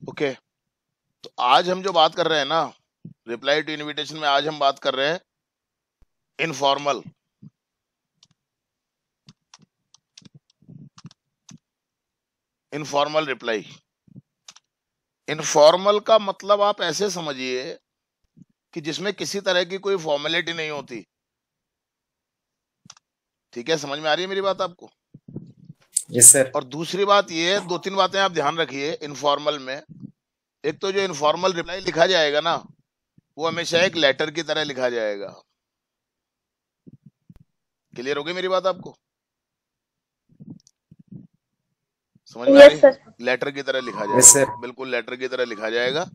Okay, तो आज हम जो बात कर रहे हैं ना, रिप्लाई टू इनविटेशन में आज हम बात कर रहे हैं इनफॉर्मल। Informal reply. इनफॉर्मल का मतलब आप ऐसे समझिए कि जिसमें किसी तरह की कोई फॉर्मेलिटी नहीं होती। ठीक है, समझ में आ रही है मेरी बात आपको? Yes sir. और दूसरी बात ये है, दो तीन बातें आप ध्यान रखिए इनफॉर्मल में। एक तो जो इनफॉर्मल रिप्लाई लिखा जाएगा ना, वो हमेशा एक लेटर की तरह लिखा जाएगा। क्लियर हो गई मेरी बात आपको? समझ में आ यस रही? सर। लेटर की तरह लिखा यस जाएगा, सर। बिल्कुल लेटर की तरह लिखा जाएगा।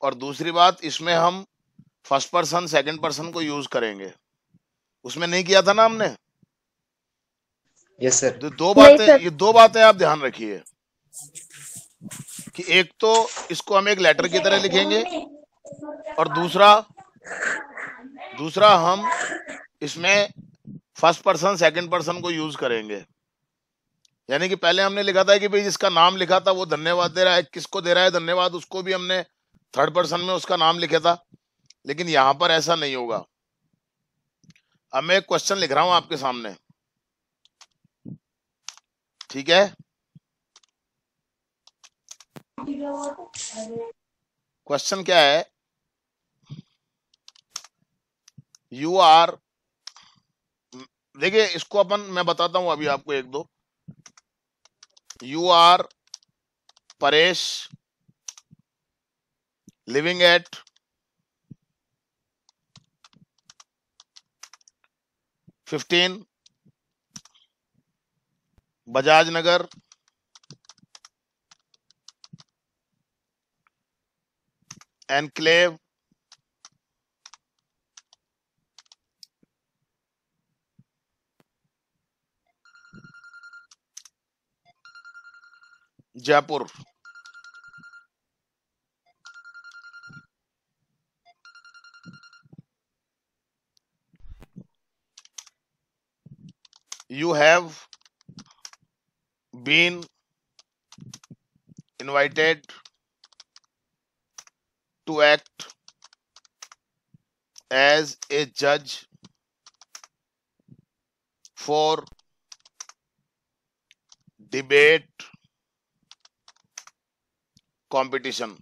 और दूसरी बात, इसमें हम फर्स्ट पर्सन सेकंड पर्सन को यूज करेंगे। उसमें नहीं किया था ना हमने? Yes sir. तो दो नहीं बातें, सर। ये दो बातें आप ध्यान रखिए कि एक तो इसको हम एक लेटर की तरह लिखेंगे, और दूसरा दूसरा हम इसमें फर्स्ट पर्सन सेकंड पर्सन को यूज करेंगे। यानी कि पहले हमने लिखा था कि भाई जिसका नाम लिखा था वो धन्यवाद दे रहा है, किसको दे रहा है धन्यवाद, उसको भी हमने थर्ड पर्सन में उसका नाम लिखा था। लेकिन यहां पर ऐसा नहीं होगा। अब मैं एक क्वेश्चन लिख रहा हूं आपके सामने, ठीक है? क्वेश्चन क्या है? यू आर, देखिए इसको अपन, मैं बताता हूं अभी आपको एक दो। You are Paresh living at 15 Bajaj Nagar, enclave, Jaipur. You have been invited to act as a जज for debate competition.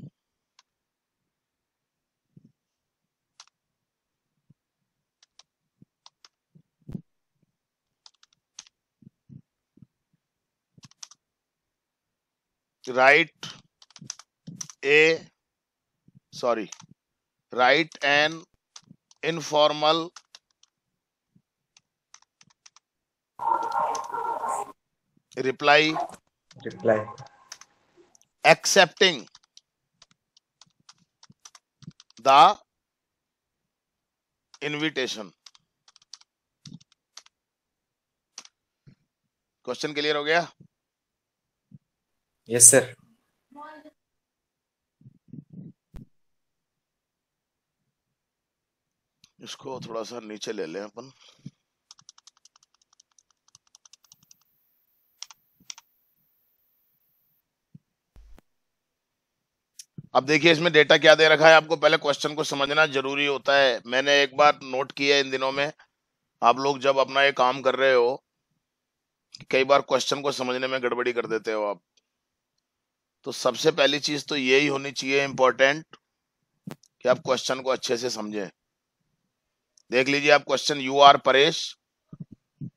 Write a sorry write an informal reply reply accepting the invitation। Question clear हो गया? Yes sir. इसको थोड़ा सा नीचे ले लें अपन। अब देखिए इसमें डेटा क्या दे रखा है आपको, पहले क्वेश्चन को समझना जरूरी होता है। मैंने एक बार नोट किया इन दिनों में, आप लोग जब अपना ये काम कर रहे हो, कई बार क्वेश्चन को समझने में गड़बड़ी कर देते हो आप। तो सबसे पहली चीज तो यही होनी चाहिए इंपॉर्टेंट, कि आप क्वेश्चन को अच्छे से समझें। देख लीजिए आप question, you are Paresh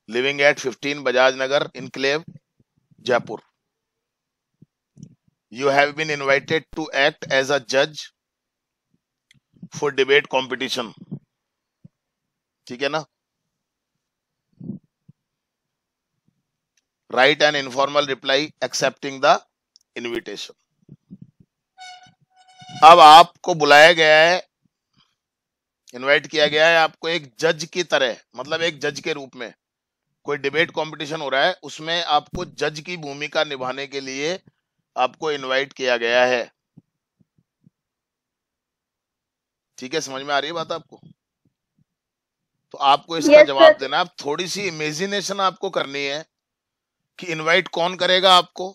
living at 15 Bajaj Nagar enclave Jaipur. You have been invited to act as a judge for debate competition। ठीक है ना? Write an informal reply accepting the invitation। अब आपको बुलाया गया है, इनवाइट किया गया है आपको एक जज की तरह, मतलब एक जज के रूप में। कोई डिबेट कंपटीशन हो रहा है, उसमें आपको जज की भूमिका निभाने के लिए आपको इनवाइट किया गया है। ठीक है, समझ में आ रही है बात आपको? तो आपको इसका यस जवाब सर। देना, आप थोड़ी सी इमेजिनेशन आपको करनी है कि इनवाइट कौन करेगा आपको।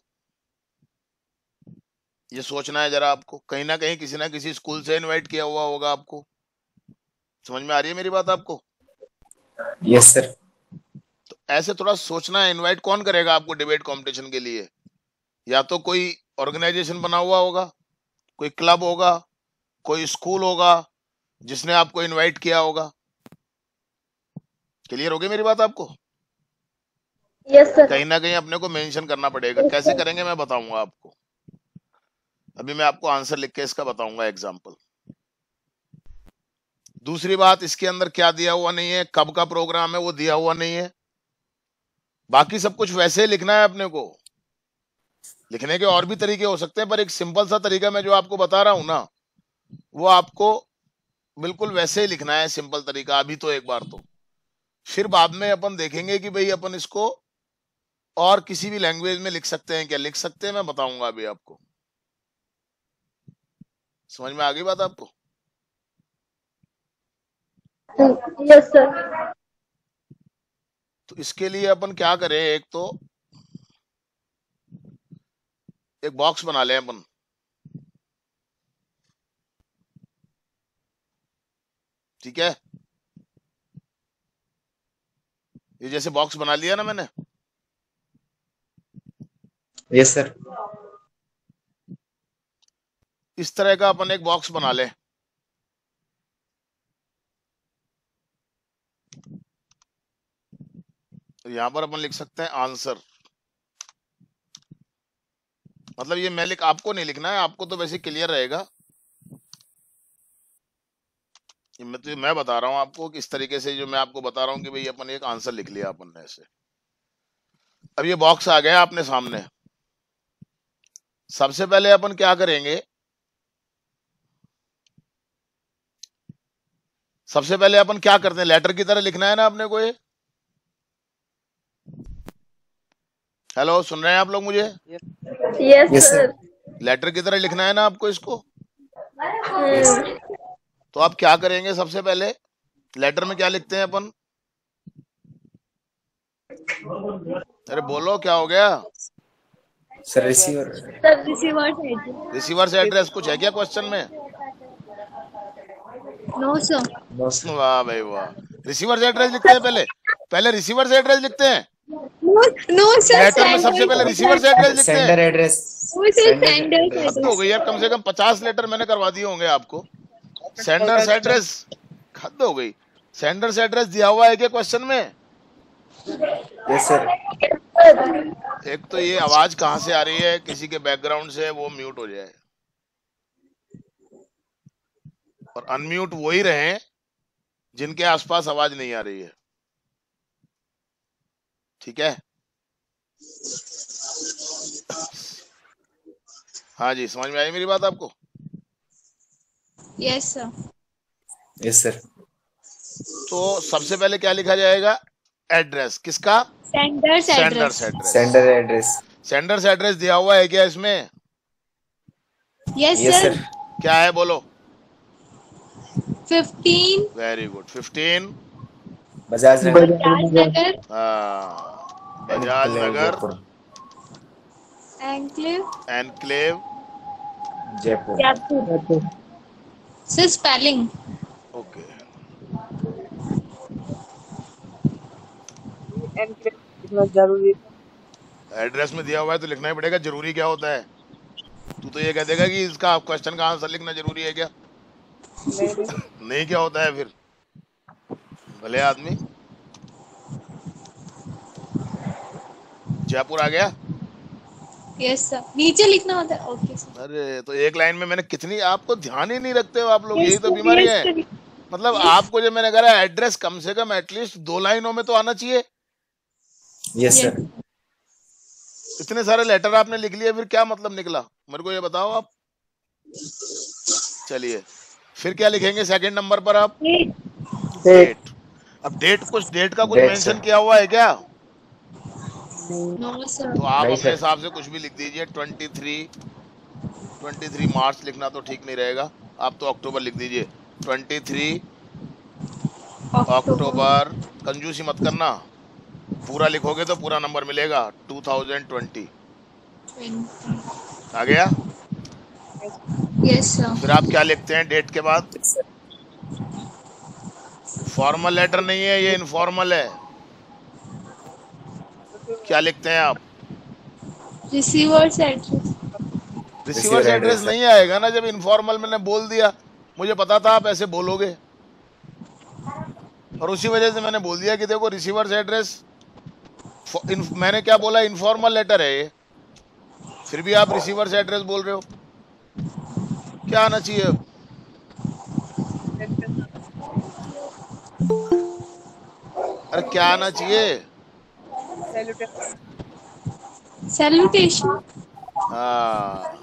ये सोचना है जरा आपको। कहीं ना कहीं किसी ना किसी स्कूल से इनवाइट किया हुआ होगा आपको। समझ में आ रही है मेरी बात आपको? Yes sir. तो ऐसे थोड़ा सोचना है, इनवाइट कौन करेगा आपको डिबेट कंपटीशन के लिए? या तो कोई ऑर्गेनाइजेशन बना हुआ होगा, कोई क्लब होगा, कोई स्कूल होगा जिसने आपको इनवाइट किया होगा। क्लियर हो गई मेरी बात आपको? Yes sir. कहीं ना कहीं अपने को मेंशन करना पड़ेगा। कैसे करेंगे मैं बताऊंगा आपको। अभी मैं आपको आंसर लिख के इसका बताऊंगा एग्जाम्पल। दूसरी बात, इसके अंदर क्या दिया हुआ नहीं है, कब का प्रोग्राम है वो दिया हुआ नहीं है। बाकी सब कुछ वैसे ही लिखना है अपने को। लिखने के और भी तरीके हो सकते हैं, पर एक सिंपल सा तरीका मैं जो आपको बता रहा हूं ना, वो आपको बिल्कुल वैसे ही लिखना है, सिंपल तरीका। अभी तो एक बार तो, फिर बाद में अपन देखेंगे कि भाई अपन इसको और किसी भी लैंग्वेज में लिख सकते हैं। क्या लिख सकते हैं मैं बताऊंगा अभी आपको। समझ में आ गई बात आपको? Yes sir. तो इसके लिए अपन क्या करें, एक तो एक बॉक्स बना लें अपन। ठीक है, ये जैसे बॉक्स बना लिया ना मैंने, यस सर। इस तरह का अपन एक बॉक्स बना लें। तो यहां पर अपन लिख सकते हैं आंसर। मतलब ये आपको नहीं लिखना है, आपको तो वैसे क्लियर रहेगा। मैं बता रहा हूं आपको कि इस तरीके से, जो मैं आपको बता रहा हूं कि भाई अपन एक आंसर लिख लिया अपन ने ऐसे। अब ये बॉक्स आ गया अपने सामने। सबसे पहले अपन क्या करेंगे, सबसे पहले अपन क्या करते हैं, लेटर की तरह लिखना है ना अपने को ये। हेलो, सुन रहे हैं आप लोग मुझे? Yes yes sir. Sir. Letter की तरह लिखना है ना आपको इसको। यस। तो आप क्या करेंगे, सबसे पहले लेटर में क्या लिखते हैं अपन? अरे बोलो, क्या हो गया? Sir receiver. Sir receiver receiver से एड्रेस कुछ है क्या क्वेश्चन में? No sir. No sir. वाह भाई वाह। रिसीवर से एड्रेस लिखते हैं पहले, पहले रिसीवर से एड्रेस लिखते हैं। No sir. लेटर में सबसे पहले रिसीवर से एड्रेस लिखते सेंडर हैं। एड्रेस। सेंडर हद हो गई यार, कम से कम 50 लेटर मैंने करवा दिए होंगे आपको। सेंडर से एड्रेस, हद हो गई। सेंडर से एड्रेस दिया हुआ है क्या क्वेश्चन में? Yes sir. एक तो ये आवाज कहां से आ रही है किसी के बैकग्राउंड से, वो म्यूट हो जाए। और अनम्यूट वही रहे जिनके आसपास आवाज नहीं आ रही है। ठीक है, हाँ जी, समझ में आई मेरी बात आपको? Yes sir. Yes sir. तो सबसे पहले क्या लिखा जाएगा, एड्रेस किसका? Sender sender address. से एड्रेस। Sender address. सेंडर से एड्रेस दिया हुआ है क्या इसमें? Yes yes sir. सर। क्या है बोलो? 15 very good, 15 Bajaj Nagar. Bajaj Nagar Bajaj Nagar Jaipur. Enclave enclave Jaipur. Jaipur. Sir spelling. Okay. लिखना जरूरी एड्रेस में दिया हुआ है तो लिखना ही पड़ेगा। जरूरी क्या होता है? तू तो ये कह देगा कि इसका क्वेश्चन का आंसर लिखना जरूरी है क्या? नहीं, क्या होता है फिर? भले आदमी। जयपुर आ गया। यस सर, नीचे लिखना होता है। Okay sir. अरे तो एक लाइन में मैंने कितनी, आपको ध्यान ही नहीं रखते हो आप लोग, यही तो बीमारी है। मतलब आपको जो मैंने कहा एड्रेस कम से कम एटलीस्ट 2 लाइनों में तो आना चाहिए। Yes sir. इतने सारे लेटर आपने लिख लिए, फिर क्या मतलब निकला मेरे को ये बताओ आप। चलिए, फिर क्या लिखेंगे सेकंड नंबर पर आप? डेट। अब डेट का कुछ Date, मेंशन sir. किया हुआ है क्या? No sir. तो आप नहीं, अपने sir. हिसाब से कुछ भी लिख दीजिए। 23 मार्च लिखना तो ठीक नहीं रहेगा, आप तो अक्टूबर लिख दीजिए। 23 अक्टूबर। कंजूसी मत करना, पूरा लिखोगे तो पूरा नंबर मिलेगा। 2020 आ गया। Yes, sir. फिर आप क्या लिखते हैं डेट के बाद? Yes, sir. फॉर्मल लेटर नहीं है, ये इनफॉर्मल है। क्या लिखते हैं आप? Receiver's address. Receiver's Receiver address address, sir. नहीं आएगा ना, जब इनफॉर्मल मैंने बोल दिया, मुझे पता था आप ऐसे बोलोगे, और उसी वजह से मैंने बोल दिया कि देखो रिसीवर्स एड्रेस, मैंने क्या बोला, इनफॉर्मल लेटर है ये, फिर भी आप रिसीवर्स एड्रेस बोल रहे हो। क्या आना चाहिए अब? अरे क्या आना चाहिए? Salutation. हाँ,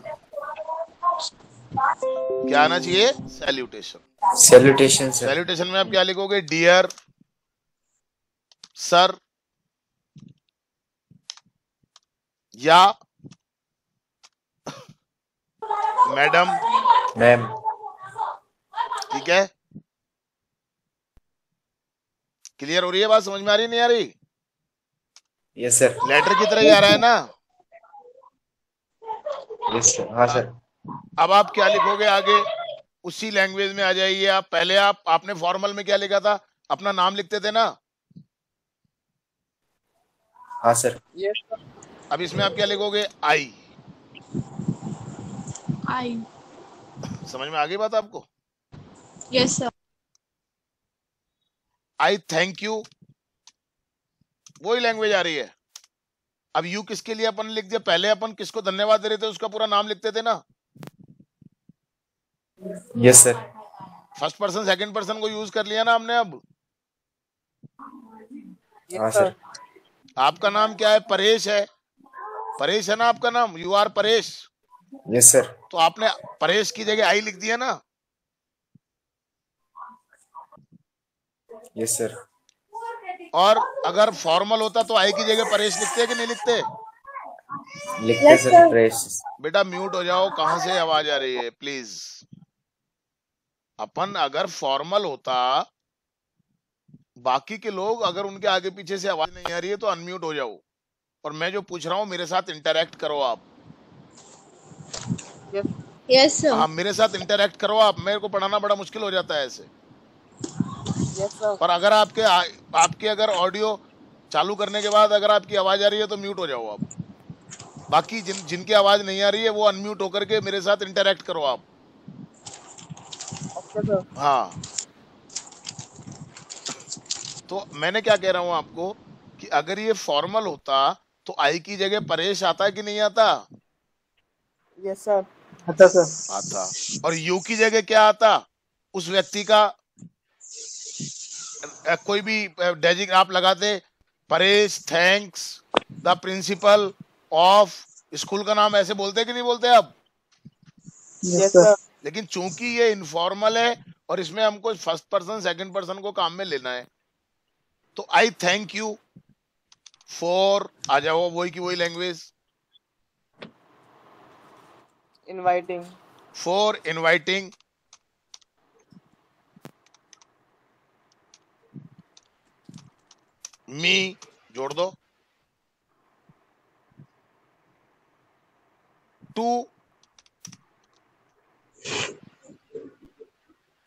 क्या आना चाहिए? सैल्यूटेशन। Salutation, sir. सैल्यूटेशन में आप क्या लिखोगे? डियर सर, या मैडम, Ma'am. ठीक है? क्लियर हो रही है बात? समझ में आ रही नहीं आ रही? Yes, sir. लेटर की तरह ही आ रहा है ना? Yes, sir. हाँ, sir. अब आप क्या लिखोगे आगे? उसी लैंग्वेज में आ जाइए आप। पहले आपने फॉर्मल में क्या लिखा था? अपना नाम लिखते थे ना? हाँ, sir. Yes, sir. अब इसमें आप क्या लिखोगे? आई। I. समझ में आ गई बात आपको? Yes, sir. I thank you, वही लैंग्वेज आ रही है। अब यू किसके लिए अपन लिख दिया? पहले अपन किसको धन्यवाद दे रहे थे उसका पूरा नाम लिखते थे ना? Yes, sir. First person second person को यूज कर लिया ना हमने अब। Yes, हाँ, sir. sir. आपका नाम क्या है? परेश है। परेश है ना आपका नाम? You are Paresh. Yes, sir. तो आपने परेश की जगह आई लिख दिया ना? Yes, sir. और अगर फॉर्मल होता तो आई की जगह परेश लिखते कि नहीं लिखते? लिखते sir. Precious. बेटा म्यूट हो जाओ, कहां से आवाज आ रही है प्लीज। अपन अगर फॉर्मल होता, बाकी के लोग अगर उनके आगे पीछे से आवाज नहीं आ रही है तो अनम्यूट हो जाओ, और मैं जो पूछ रहा हूँ मेरे साथ इंटरैक्ट करो आप। Yes, Yes, sir. हाँ, मेरे साथ इंटरैक्ट करो आप। मेरे को पढ़ाना बड़ा मुश्किल हो जाता है ऐसे। yes, sir. पर अगर आपके अगर ऑडियो चालू करने के बाद अगर आपकी आवाज आ रही है तो म्यूट हो जाओ आप। बाकी जिनकी आवाज नहीं आ रही है वो अनम्यूट होकर के मेरे साथ इंटरैक्ट करो आप। Okay, sir. हाँ, तो मैंने क्या कह रहा हूँ आपको कि अगर ये फॉर्मल होता तो आई की जगह परेश आता कि नहीं आता? Yes, sir. अच्छा sir. आता। और यू की जगह क्या आता? उस व्यक्ति का कोई भी डेजिग आप लगाते, Paresh thanks the principle of school का नाम ऐसे बोलते कि नहीं बोलते आप? Yes, sir. लेकिन चूंकि ये इनफॉर्मल है और इसमें हमको फर्स्ट पर्सन सेकंड पर्सन को काम में लेना है, तो आई थैंक यू फॉर, आ जाओ वही की वही language, Inviting. For inviting me, जोड़ दो, to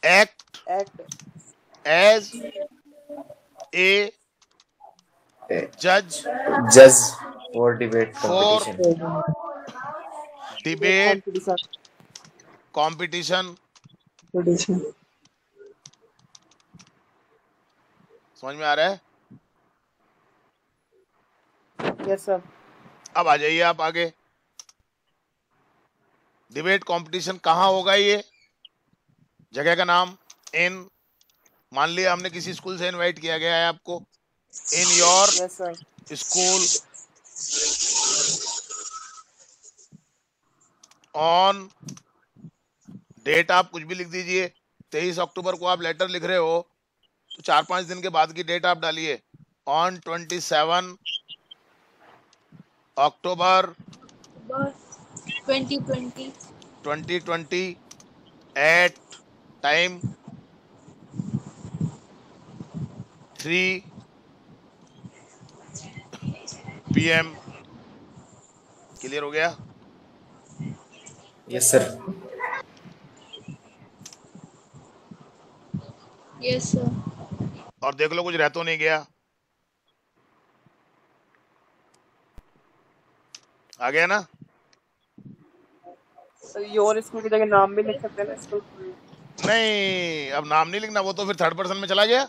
act Act. As a जज Judge for debate For competition. Debate Competition. Competition. Competition. समझ में आ रहा है? Yes, sir. अब आ जाइए आप आगे। डिबेट कंपटीशन कहाँ होगा? ये जगह का नाम इन, मान लिया हमने किसी स्कूल से इनवाइट किया गया है आपको, in your Yes, sir. School on date, आप कुछ भी लिख दीजिए। 23 अक्टूबर को आप लेटर लिख रहे हो तो 4-5 दिन के बाद की डेट आप डालिए। On 27 October 2020. 2020 at time 3 PM। Clear हो गया? Yes, sir. Yes, sir. और देख लो कुछ रह तो नहीं गया, आ गया ना? सर योर स्कूल की जगह नाम भी लिख सकते हैं ना स्कूल का? नहीं, अब नाम नहीं लिखना, वो तो फिर थर्ड पर्सन में चला गया।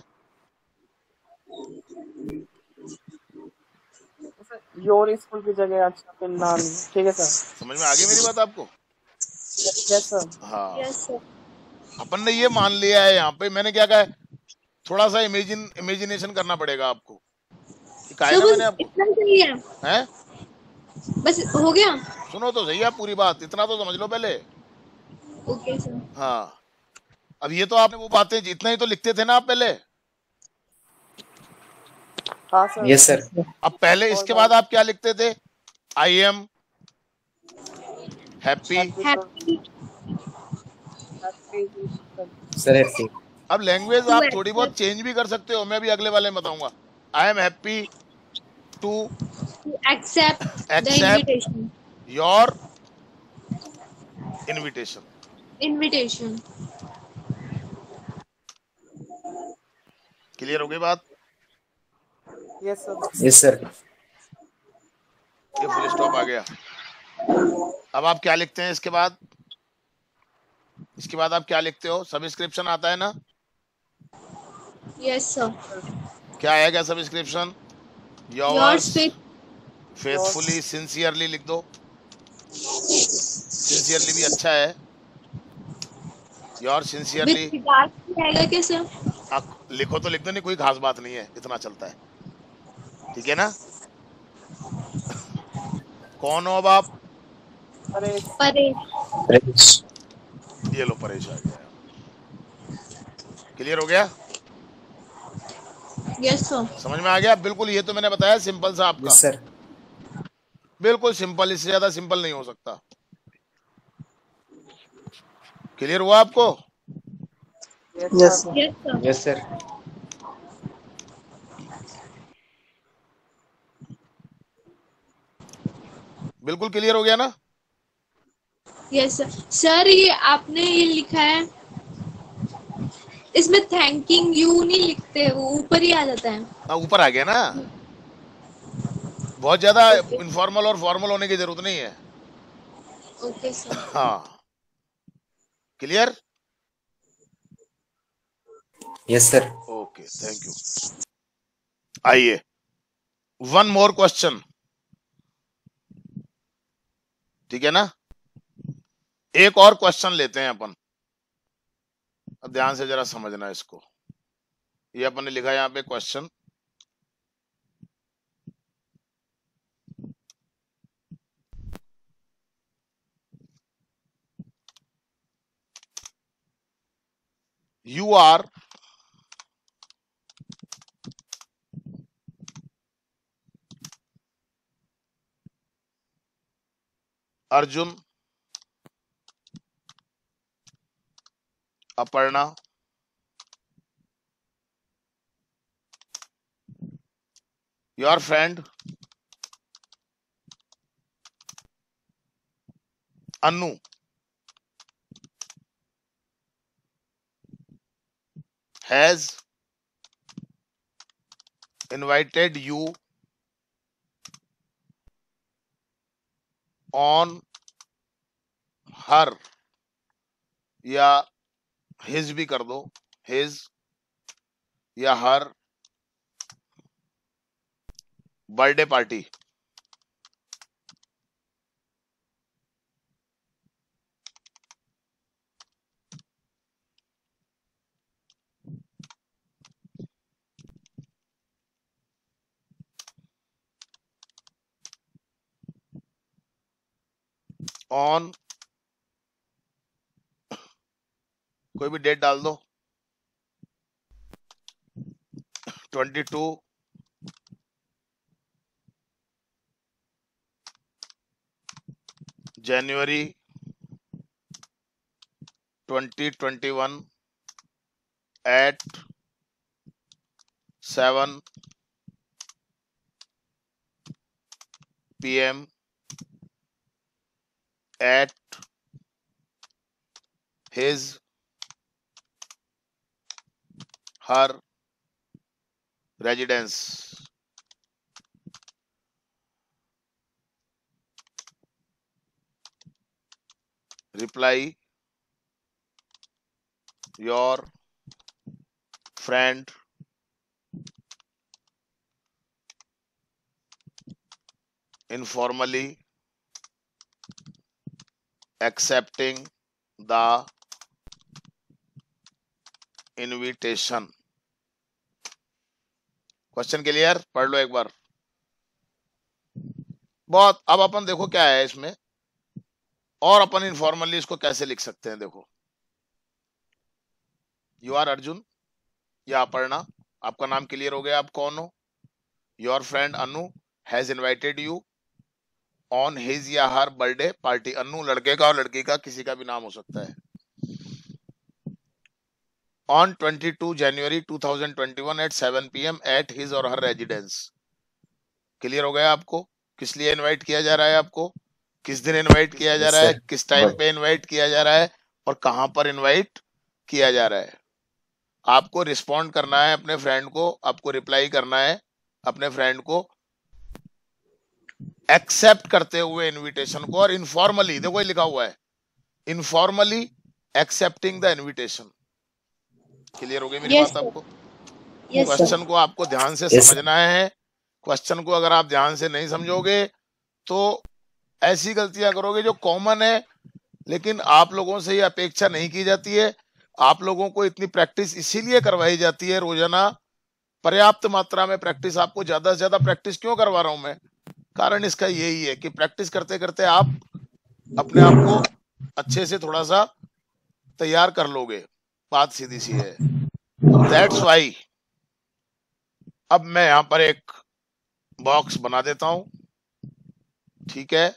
सर योर स्कूल की जगह अच्छा फिर नाम ही, ठीक है सर। समझ में आ गई मेरी बात आपको? Yes sir. हाँ, Yes, sir. अपन ने ये मान लिया है यहाँ पे, मैंने क्या कहा है, थोड़ा सा इमेजिनेशन करना पड़ेगा आपको, कहा है सर ना बस मैंने आपको, इतना ही चाहिए, हैं? बस हो गया। सुनो तो सही आप पूरी बात, इतना तो समझ लो पहले। Okay sir. हाँ, अब ये तो आपने वो बातें इतना ही तो लिखते थे ना आप पहले, हाँ सर। Yes, sir. अब पहले और इसके बात बाद आप क्या लिखते थे? आई am happy. Happy sir, happy happy Sir, happy. अब लैंग्वेज टू आप थोड़ी बहुत एक्सेप्ट, चेंज भी कर सकते हो, मैं भी अगले वाले में बताऊंगा। I am happy to to accept the accept invitation, your invitation. Invitation. Clear हो गई बात? Yes sir. Yes, sir. ये फुल स्टॉप आ गया। अब आप क्या लिखते हैं इसके बाद? इसके बाद आप क्या लिखते हो? सबस्क्रिप्शन आता है ना? Yes sir. क्या आएगा subscription? Yours yours with, faithfully sincerely लिख दो, सिंसियरली भी अच्छा है, योर सिंसियरली। विथ रिगार्ड रहेगा क्या सर? आप लिखो तो लिख दो, नहीं कोई खास बात नहीं है, इतना चलता है, ठीक है ना? कौन हो अब आप? परेश। परे, Praise. ये लो परेश आ गया। क्लियर हो गया? Yes sir. समझ में आ गया? बिल्कुल, ये तो मैंने बताया सिंपल सा आपका, Yes, sir. बिल्कुल सिंपल, इससे ज्यादा सिंपल नहीं हो सकता। क्लियर हुआ आपको? Yes sir. Yes sir. Yes, sir. बिल्कुल क्लियर हो गया ना? Yes sir. सर ये आपने ये लिखा है, इसमें थैंकिंग यू नहीं लिखते, वो ऊपर ही आ जाता है। हाँ, ऊपर आ गया ना, बहुत ज्यादा ओके, इनफॉर्मल और फॉर्मल होने की जरूरत नहीं है। Okay sir. हाँ, clear? Yes, sir. Okay, thank you. आइए, वन मोर क्वेश्चन, ठीक है ना? एक और क्वेश्चन लेते हैं अपन, अब ध्यान से जरा समझना इसको। ये अपन ने लिखा है यहाँ पे question, you are Arjun, Aparna, your friend Anu has invited you on her, या his भी कर दो, his या her बर्थडे पार्टी। ऑन, कोई भी डेट डाल दो, 22 January 2021 at 7 PM at his her residence. Reply, your friend informally accepting the invitation. Question clear? पढ़ लो एक बार बहुत। अब अपन देखो क्या है इसमें, और अपन इनफॉर्मली इसको कैसे लिख सकते हैं। देखो, यू आर अर्जुन या अपर्णा, आपका नाम क्लियर हो गया, आप कौन हो। Your friend Anu has invited you on his या हर बर्थडे पार्टी। अनु लड़के का और लड़की का किसी का भी नाम हो सकता है। On 22 January 2021 at 7 PM at his or her residence. Clear हो गया आपको किस लिए इनवाइट किया जा रहा है, आपको किस दिन इनवाइट किया जा रहा है, किस टाइम पे इनवाइट किया जा रहा है और कहां पर इनवाइट किया जा रहा है। आपको रिस्पॉन्ड करना है अपने फ्रेंड को, आपको रिप्लाई करना है अपने फ्रेंड को एक्सेप्ट करते हुए इनविटेशन को। और इनफॉर्मली, देखो ये लिखा हुआ है, informally accepting the invitation. Clear हो गई मेरी बात आपको? क्वेश्चन को आपको ध्यान से समझना है। क्वेश्चन को अगर आप ध्यान से नहीं समझोगे तो ऐसी गलतियां करोगे जो कॉमन है, लेकिन आप लोगों से ये अपेक्षा नहीं की जाती है। आप लोगों को इतनी प्रैक्टिस इसीलिए करवाई जाती है रोजाना, पर्याप्त मात्रा में प्रैक्टिस। आपको ज्यादा से ज्यादा प्रैक्टिस क्यों करवा रहा हूं मैं? कारण इसका यही है कि प्रैक्टिस करते करते आप अपने आप को अच्छे से थोड़ा सा तैयार कर लोगे। बात सीधी सी है। दैट्स वाई अब मैं यहां पर एक बॉक्स बना देता हूं, ठीक है,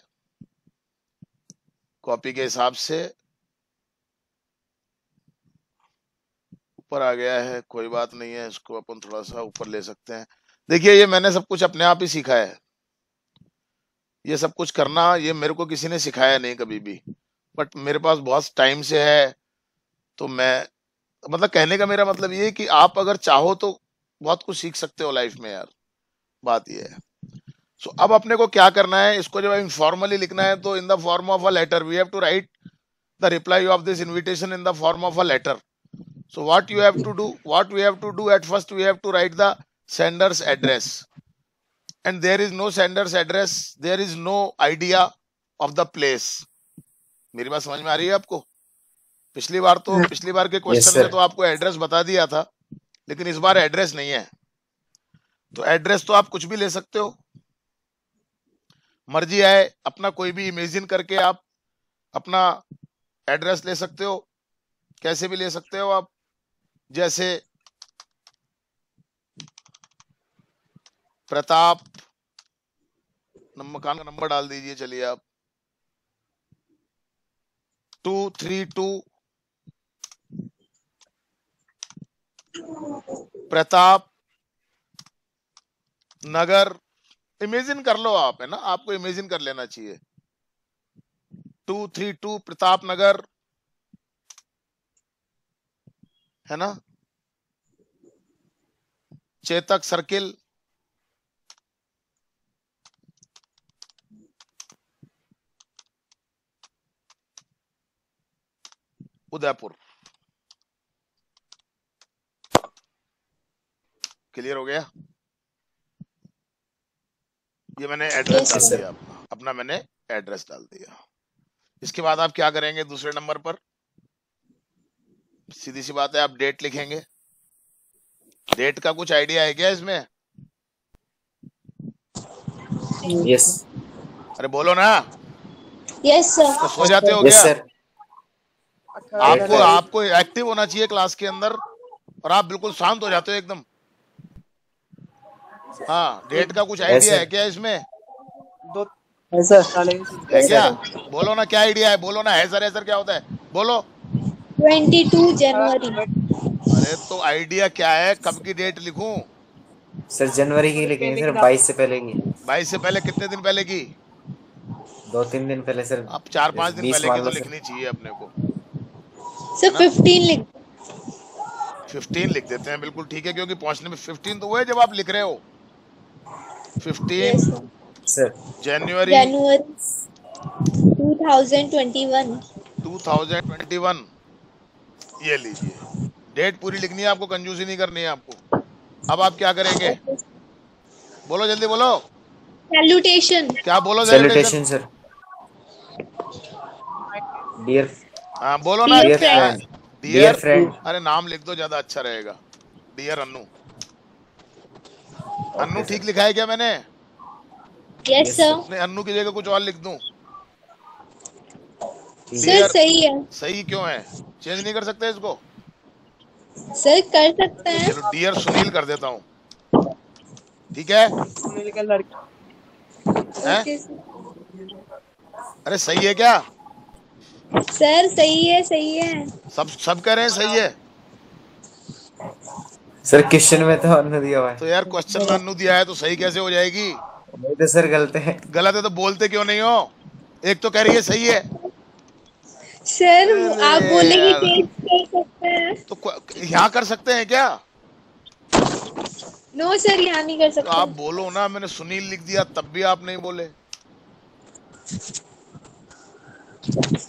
कॉपी के हिसाब से। ऊपर आ गया है, कोई बात नहीं है, इसको अपन थोड़ा सा ऊपर ले सकते हैं। देखिए, ये मैंने सब कुछ अपने आप ही सीखा है। ये सब कुछ करना ये मेरे को किसी ने सिखाया नहीं कभी भी, बट मेरे पास बहुत टाइम से है। तो मैं मतलब कहने का मेरा मतलब ये है कि आप अगर चाहो तो बहुत कुछ सीख सकते हो लाइफ में यार, बात ये है। सो अब अपने को क्या करना है, इसको जब इनफॉर्मली लिखना है तो in the form of a letter we have to write the reply of this invitation in the form of a letter. So what we have to do at first, we have to write the sender's address, and there is no sender's address, there is no idea of the place. मेरी बात समझ में आ रही है आपको? पिछली बार के question में तो आपको एड्रेस बता दिया था, लेकिन इस बार एड्रेस नहीं है। तो एड्रेस तो आप कुछ भी ले सकते हो, मर्जी है, अपना कोई भी इमेजिन करके आप अपना एड्रेस ले सकते हो, कैसे भी ले सकते हो आप। जैसे प्रताप, मकान का नंबर डाल दीजिए, चलिए आप 232 प्रताप नगर। इमेजिन कर लो आप, है ना, आपको इमेजिन कर लेना चाहिए। 232 प्रताप नगर, है ना, चेतक सर्किल, उदयपुर। क्लियर हो गया? ये मैंने एड्रेस डाल दिया अपना मैंने एड्रेस डाल दिया। इसके बाद आप क्या करेंगे? दूसरे नंबर पर सीधी सी बात है, आप डेट लिखेंगे। डेट का कुछ आइडिया है क्या इसमें? यस। अरे बोलो ना। Yes sir. तो सो जाते हो यस क्या? सर। आपको एक्टिव होना चाहिए क्लास के अंदर, और आप बिल्कुल शांत हो जाते हो एकदम। हाँ, डेट का कुछ आइडिया है क्या इसमें? है क्या? बोलो ना, क्या आइडिया है? बोलो ना। है सर क्या होता है? बोलो। 22 जनवरी। अरे तो आइडिया क्या है? कब की डेट लिखूं? सर जनवरी की लिखेंगे सर, 22 से पहले की। 22 से पहले कितने दिन पहले की? 2-3 दिन पहले सर। अब 4-5 दिन पहले की तो लिखनी चाहिए अपने को सर 15 लिख। 15 लिख देते हैं, बिल्कुल ठीक है, क्योंकि पहुंचने में 15 तो वो है जब आप लिख रहे हो। 15 Yes, sir. सर जनवरी January 2021. 2021। ये लीजिए, डेट पूरी लिखनी है आपको, कंजूसी नहीं करनी है आपको। अब आप क्या करेंगे, Okay. बोलो जल्दी बोलो, Salutation. क्या बोलो सैल्यूटेशन सैल्यूटेशन? सर। डियर हाँ बोलो ना, Dear डियर क्या है? Friend friend. Dear dear, friend अरे नाम लिख दो, ज्यादा अच्छा रहेगा। डियर अनु। अनु ओके ठीक सर। लिखा है क्या मैंने? Yes, yes sir. सर नहीं, अनु की जगह कुछ और लिख दूं? ठीक सर है। डियर सही है। सही क्यों है? चेंज नहीं कर सकते इसको? सर कर सकते हैं। चलो डियर सुनील कर देता हूँ, ठीक है? सुनील का लड़का। हैं? Okay sir. अरे सही है क्या? सर सही है, सही है। सब कह रहे हैं सही है। सर क्वेश्चन में तो अन्न दिया हुआ तो है। यार क्वेश्चन में अनु दिया है तो सही कैसे हो जाएगी? नहीं तो सर गलत है। गलत है तो बोलते क्यों नहीं हो? एक तो कह रही है सही है। सर अरे आप बोलेंगे यार, चेंज कर सकते हैं। तो यहाँ कर सकते हैं क्या? नो सर, यहाँ नहीं कर तो आप सकते। बोलो ना, मैंने सुनील लिख दिया तब भी आप नहीं बोले।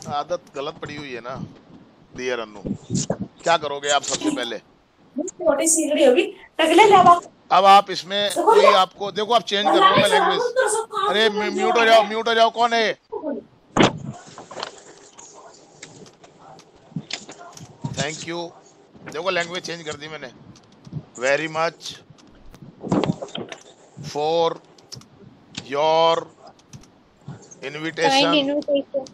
आदत गलत पड़ी हुई है ना। डियर अनु, क्या करोगे आप सबसे पहले? छोटी सीगड़ी होगी टकले लावा अब आप इसमें कोई आपको देखो, आप चेंज कर रहा हूं मैं लैंग्वेज। अरे म्यूट हो जाओ, म्यूट हो जाओ, कौन है ये? Thank you. देखो लैंग्वेज चेंज कर दी मैंने। Very much for your kind invitation invitation.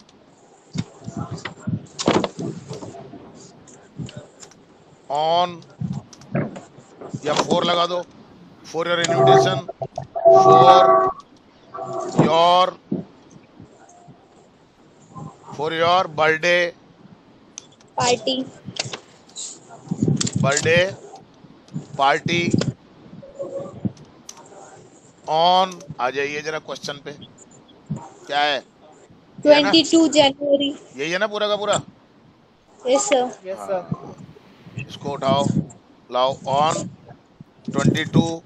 On, या फोर लगा दो, for your invitation, for your for your birthday party. Party on. आ जाइए जरा क्वेश्चन पे, क्या है? ये है ना, 22 जनवरी। यही है ना पूरा का पूरा? Yes sir. Yes sir. हाँ, इसको उठाओ, लाओ। ऑन 22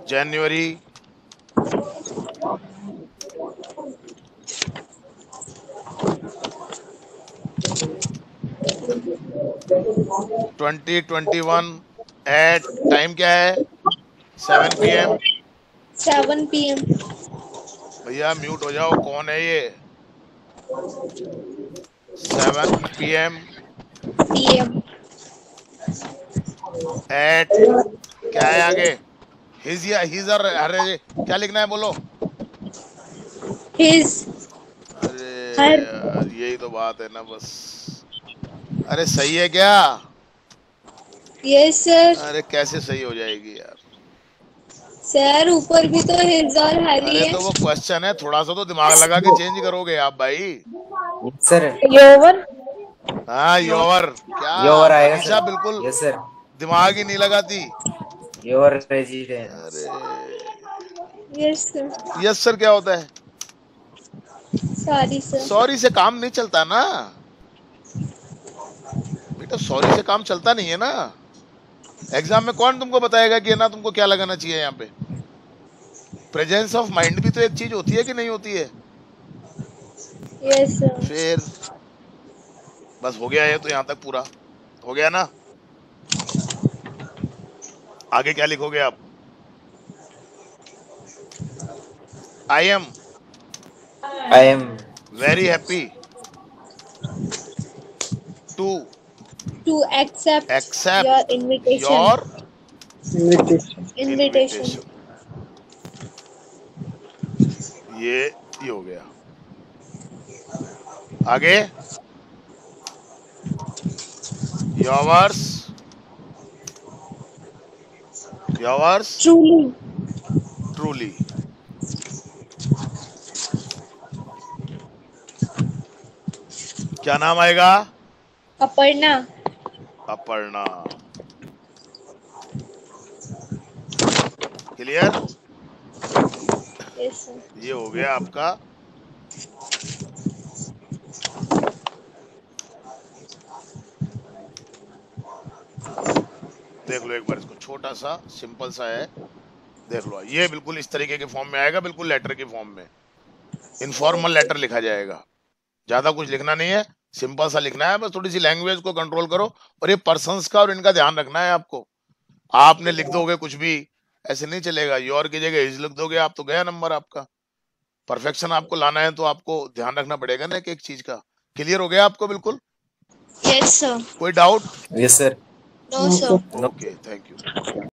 जनवरी 2021 एट, टाइम क्या है? 7 PM। 7 PM। भैया म्यूट हो जाओ, कौन है ये? 7 PM PM। एट, क्या है आगे? हिज या हिजर, अरे क्या लिखना है बोलो? हिज। अरे हर। यार, यही तो बात है ना बस। अरे सही है क्या? Yes sir. अरे कैसे सही हो जाएगी यार? सर ऊपर भी तो हिज और हरी अरे है। तो वो क्वेश्चन है, थोड़ा सा तो दिमाग लगा के चेंज करोगे आप भाई। सर योवर। हाँ योर, क्या योर आएगा मनीषा सर। बिल्कुल यस सर दिमाग ही नहीं लगाती। Your residence. अरे यस सर। यस सर क्या होता है? Sorry sir. सॉरी से काम नहीं चलता ना बेटा, सॉरी से काम चलता नहीं है ना। एग्जाम में कौन तुमको बताएगा कि है ना तुमको क्या लगाना चाहिए यहाँ पे? प्रेजेंस ऑफ माइंड भी तो एक चीज होती है कि नहीं होती है? Yes sir. फिर बस हो गया, ये तो यहाँ तक पूरा हो गया ना। आगे क्या लिखोगे आप? I am very happy to To accept accept your invitation. Your invitation. Invitation. ये हो गया। आगे योवर्स Truly. ट्रूली। क्या नाम आएगा? Aparna. Aparna. Clear? Yes sir. ये हो गया आपका। लो एक बार इसको, छोटा सा सिंपल सा है, देख लो। ये बिल्कुल इस तरीके के फॉर्म में आएगा, बिल्कुल लेटर के फॉर्म में, इनफॉर्मल लेटर लिखा जाएगा। ज्यादा कुछ लिखना नहीं है, सिंपल सा लिखना है, बस थोड़ी सी लैंग्वेज को कंट्रोल करो। और ये पर्सन्स का और इनका ध्यान रखना है आपको। आपने लिख दोगे कुछ भी, ऐसे नहीं चलेगा। योर की जगह इज लिख दोगे आप तो गया नंबर आपका। परफेक्शन आपको लाना है तो आपको ध्यान रखना पड़ेगा ना एक एक चीज का। क्लियर हो गया आपको बिल्कुल? Yes sir. कोई doubt? Yes sir. No sir. Okay, thank you.